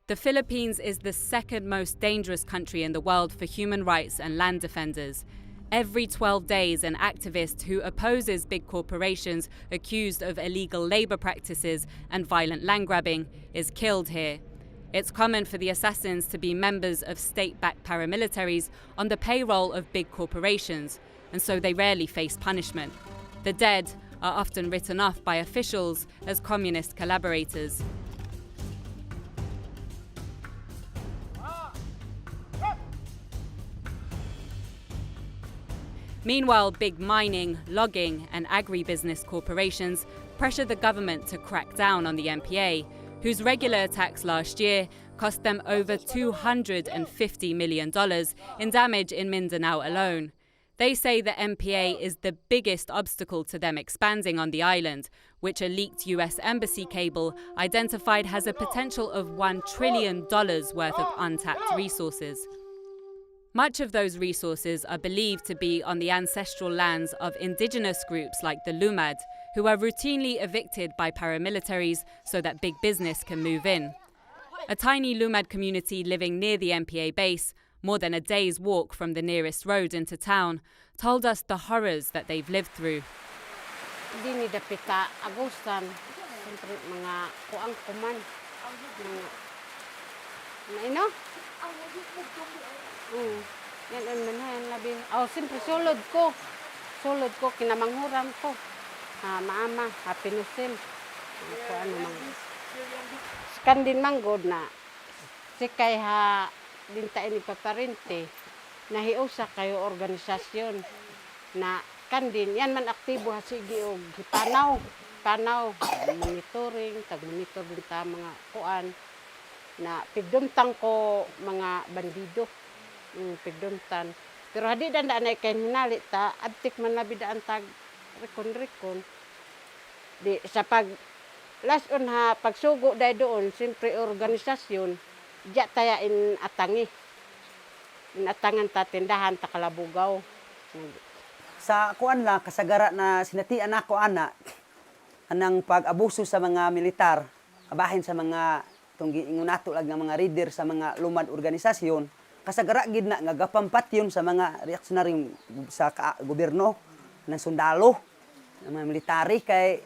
The Philippines is the second most dangerous country in the world for human rights and land defenders. Every 12 days, an activist who opposes big corporations accused of illegal labor practices and violent land grabbing is killed here. It's common for the assassins to be members of state-backed paramilitaries on the payroll of big corporations, and so they rarely face punishment. The dead are often written off by officials as communist collaborators. Meanwhile, big mining, logging and agribusiness corporations pressure the government to crack down on the MPA, whose regular attacks last year cost them over $250 million in damage in Mindanao alone. They say the MPA is the biggest obstacle to them expanding on the island, which a leaked US embassy cable identified has a potential of $1 trillion worth of untapped resources. Much of those resources are believed to be on the ancestral lands of indigenous groups like the Lumad, who are routinely evicted by paramilitaries so that big business can move in. A tiny Lumad community living near the MPA base, more than a day's walk from the nearest road into town, told us the horrors that they've lived through. Dini dapita agustan, siyempre mga kuang kuman. Ino? Yan ang manhayan labi. Siyempre sulod ko, kinamanghuram ko. Maama, happy nusil. Ko ano mang. Kan din manggod na, sikay ha, dintain ni paparente, nahiusa kayo organisasyon na kandin, yan man aktibo ha sige og panaw, monitoring, tag-monitor din ta mga kuan, na pigdumtang ko mga bandido, pigdumtan. Pero hadi danda na kay hinali ta, abtik man labidaan tag rekon-rekon. Di sa pag last on ha pagsugo day doon, siyempre organisasyon, diya taya inatangi. Inatangan ta tindahan ta Kalabugaw. Sa kuan la kasagara na sinatian ako ana anang pag-abuso sa mga militar, abahin sa mga tunggi ingon nato lag nga mga leader sa mga lumad organisasyon, kasagara gid na nga gapampatyon sa mga reaksyonaryong sa gobyerno ng sundalo, ng mga military kay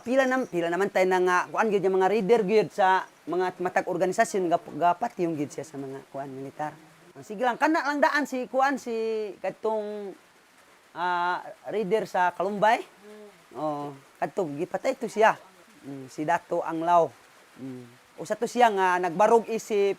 pila naman tayo na nga kuan gyud yung mga leader gyud sa mga matag organisasyon gapatyon gyud siya sa mga kuan militar. Sige lang kana lang daan si kuan si kadtong reader sa Kalumbay. Kadto gipatay to siya. Si Dato Anglaw. Usa to siya nga nagbarog isip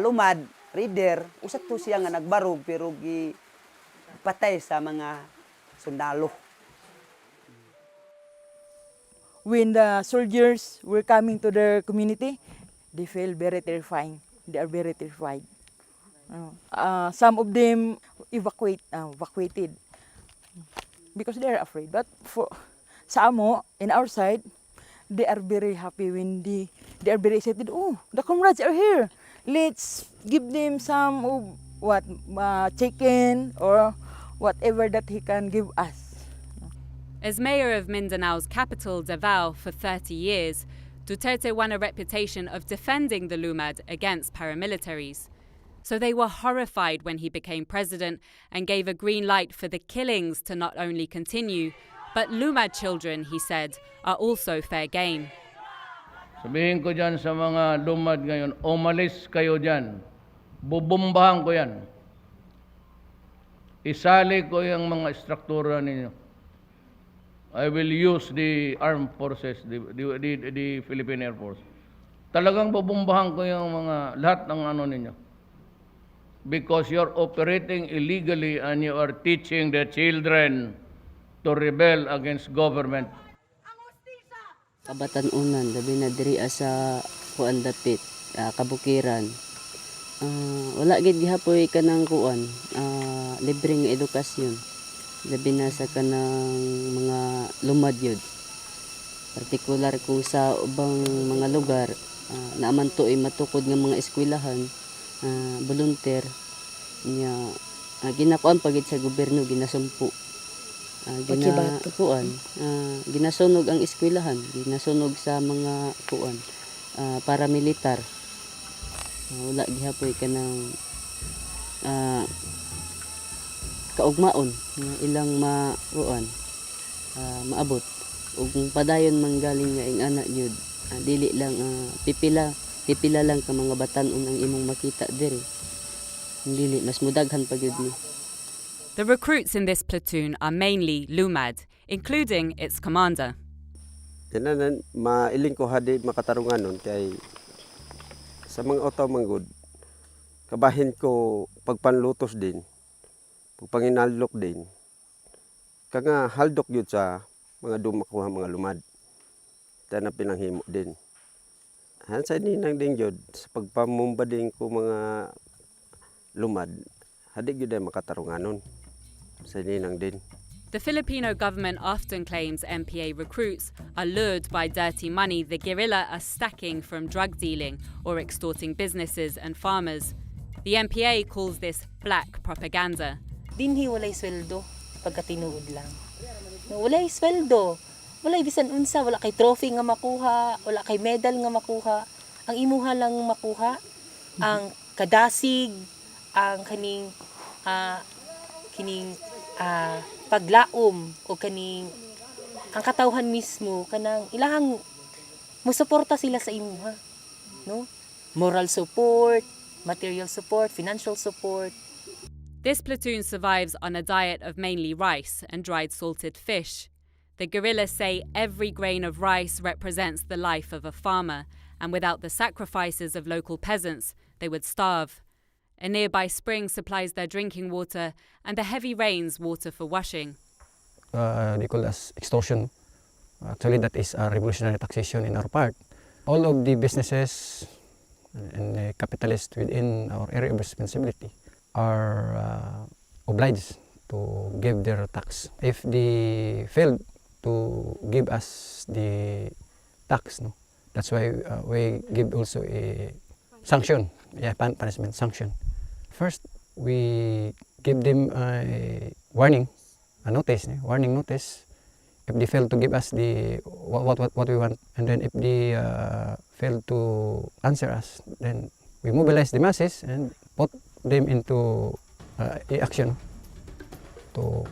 lumad reader, usa to siya nga nagbarog pero gipatay sa mga sundalo. When the soldiers were coming to their community, they feel very terrifying. They are very terrified. Some of them evacuated because they are afraid. But for sa amo, in our side, they are very happy when they are very excited. Oh, the comrades are here. Let's give them some chicken or whatever that he can give us. As mayor of Mindanao's capital, Davao, for 30 years, Duterte won a reputation of defending the Lumad against paramilitaries. So they were horrified when he became president and gave a green light for the killings to not only continue, but Lumad children, he said, are also fair game. Sabihin ko dyan sa mga Lumad ngayon, umalis kayo dyan. Bubumbahan ko yan. Isali ko yung mga struktura ninyo. I will use the armed forces, the Philippine Air Force. Talagang bubumbahan ko yung mga lahat ng ano ninyo. Because you're operating illegally and you are teaching the children to rebel against government. Kabatan-unan, labi na diri sa kuan dapit, kabukiran. Wala gid gihapoy kanang kuan, libreng edukasyon. Labi na sa kanang mga lumad yun. Partikular kung sa ubang mga lugar, naaman to ay matukod ng mga eskwelahan, volunteer, ginakuan pagid sa gobyerno, ginasumpo. Ginasunog ang eskwelahan, ginasunog sa mga kuan, paramilitar. Wala gihapoy ka ng kaugmaon nga ilang maabot ug padayon man galing nga ing ana gyud dili lang pipila lang ka mga batan-on ang imong makita diri dili mas mudaghan pa gyud ni. The recruits in this platoon are mainly lumad, including its commander. Tinanan mailing ko hadi makatarungan nun kay sa mga otaw manggod kabahin ko pagpanlutos din pagpanginalok din kanga haldok gyud sa mga dumakuha mga lumad tana pinanghimo din hansa ninang din gyud sa pagpamumba din ko mga lumad hadi gyud ay makatarunganon sa ninang din. The Filipino government often claims MPA recruits are lured by dirty money the guerrilla are stacking from drug dealing or extorting businesses and farmers. The MPA calls this black propaganda. Dinhi walay sweldo pagkatinuod lang. Walay sweldo. Walay bisan unsa, wala kay trophy nga makuha, wala kay medal nga makuha. Ang imuha lang makuha ang kadasig, ang kining paglaom o kaning ang katawhan mismo kanang ilahang mosuporta sila sa imuha, no? Moral support, material support, financial support. This platoon survives on a diet of mainly rice and dried salted fish. The guerrillas say every grain of rice represents the life of a farmer, and without the sacrifices of local peasants, they would starve. A nearby spring supplies their drinking water, and the heavy rains water for washing. They call us extortion. Actually, that is a revolutionary taxation in our part. All of the businesses and the capitalists within our area of responsibility are obliged to give their tax. If they fail to give us the tax, no, that's why we give also a sanction, punishment sanction. First, we give them a warning notice. If they fail to give us the what we want, and then if they fail to answer us, then we mobilize the masses and put them into action to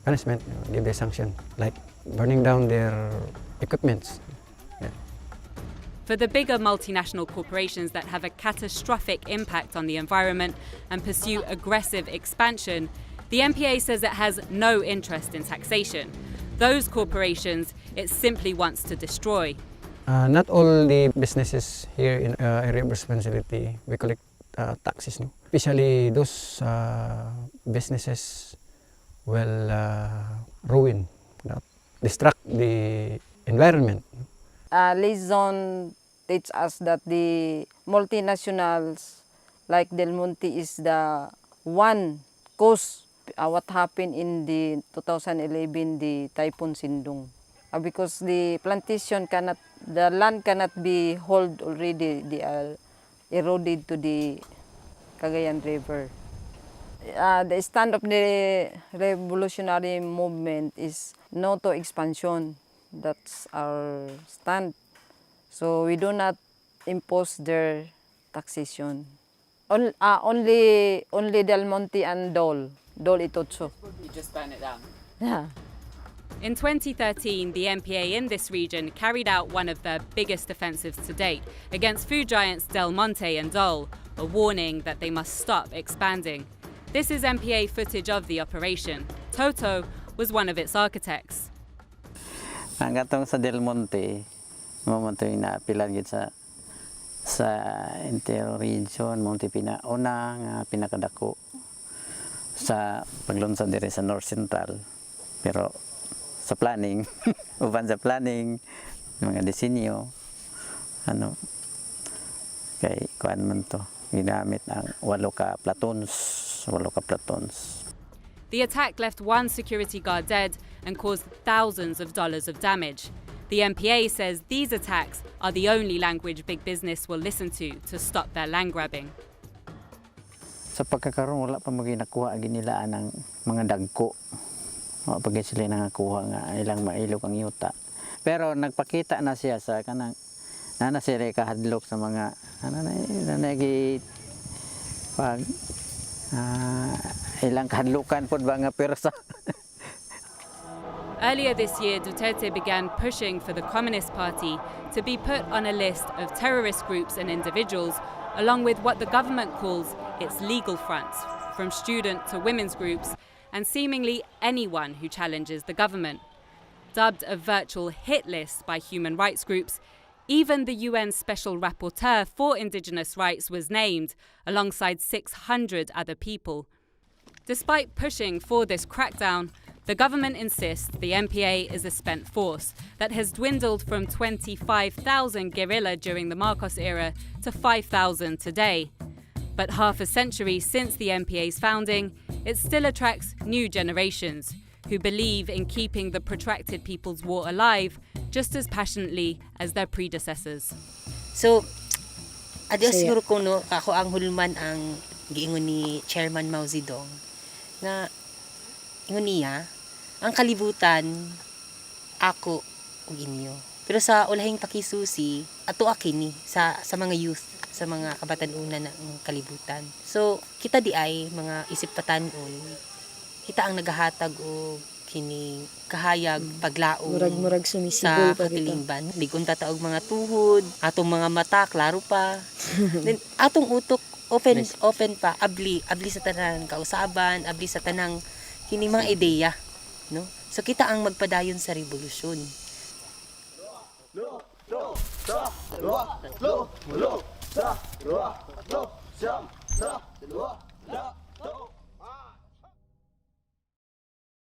punishment, give their sanction, like burning down their equipments. Yeah. For the bigger multinational corporations that have a catastrophic impact on the environment and pursue aggressive expansion, the MPA says it has no interest in taxation. Those corporations it simply wants to destroy. Not all the businesses here in area of responsibility we collect taxes, no? Especially those businesses will ruin, destruct the environment. Liaison teach us that the multinationals like Del Monte is the one cause what happened in the 2011, the Typhoon Sindong. Because the plantation the land cannot be held already, they are eroded to the Cagayan River. The stand of the revolutionary movement is no to expansion. That's our stand. So we do not impose their taxation. Only Del Monte and Dole Itotso. You just burn it down. Yeah. In 2013, the MPA in this region carried out one of their biggest offensives to date against food giants Del Monte and Dole, a warning that they must stop expanding. This is MPA footage of the operation. Toto was one of its architects. Ang gatong sa Del Monte, mamontoy na pilan gid sa interior region, Monte Pinauna nga pinakadako sa paglunsad diri sa North Central. Pero sa planning, uban sa planning, mga disenyo, kay kuan man to, ginamit ang 8 ka platons. The attack left one security guard dead and caused thousands of dollars of damage. The MPA says these attacks are the only language big business will listen to stop their land grabbing. Sa pagkakaroon, wala pa maginakuha ginilaan ng mga dagko. Wala pa sila nangakuha nga ilang mailog ang yuta. Pero nagpakita na siya sa kanang Nana sire kahadlok sa mga nanagi pag ilang kahadlukan pod ba nga persa. Earlier this year, Duterte began pushing for the Communist Party to be put on a list of terrorist groups and individuals, along with what the government calls its legal fronts, from student to women's groups, and seemingly anyone who challenges the government. Dubbed a virtual hit list by human rights groups, even the UN Special Rapporteur for Indigenous Rights was named, alongside 600 other people. Despite pushing for this crackdown, the government insists the MPA is a spent force that has dwindled from 25,000 guerrilla during the Marcos era to 5,000 today. But half a century since the MPA's founding, it still attracts new generations who believe in keeping the protracted People's War alive just as passionately as their predecessors. So, adios siguro ko no, ako ang hulman ang giingon ni Chairman Mao Zedong na ingon niya, ang kalibutan ako ug inyo. Pero sa ulahing pakisusi ato akini sa mga youth, sa mga kabatanunan ng kalibutan. So kita di ay mga isip patanon, kita ang nagahatag og kini kahayag paglaom murag sumisibol sa katilingban. Bigon tataog mga tuhod, atong mga mata klaro pa. Then atong utok open pa, abli sa tanan kausaban, abli sa tanang kini mga ideya, no? So kita ang magpadayon sa revolusyon. Lo,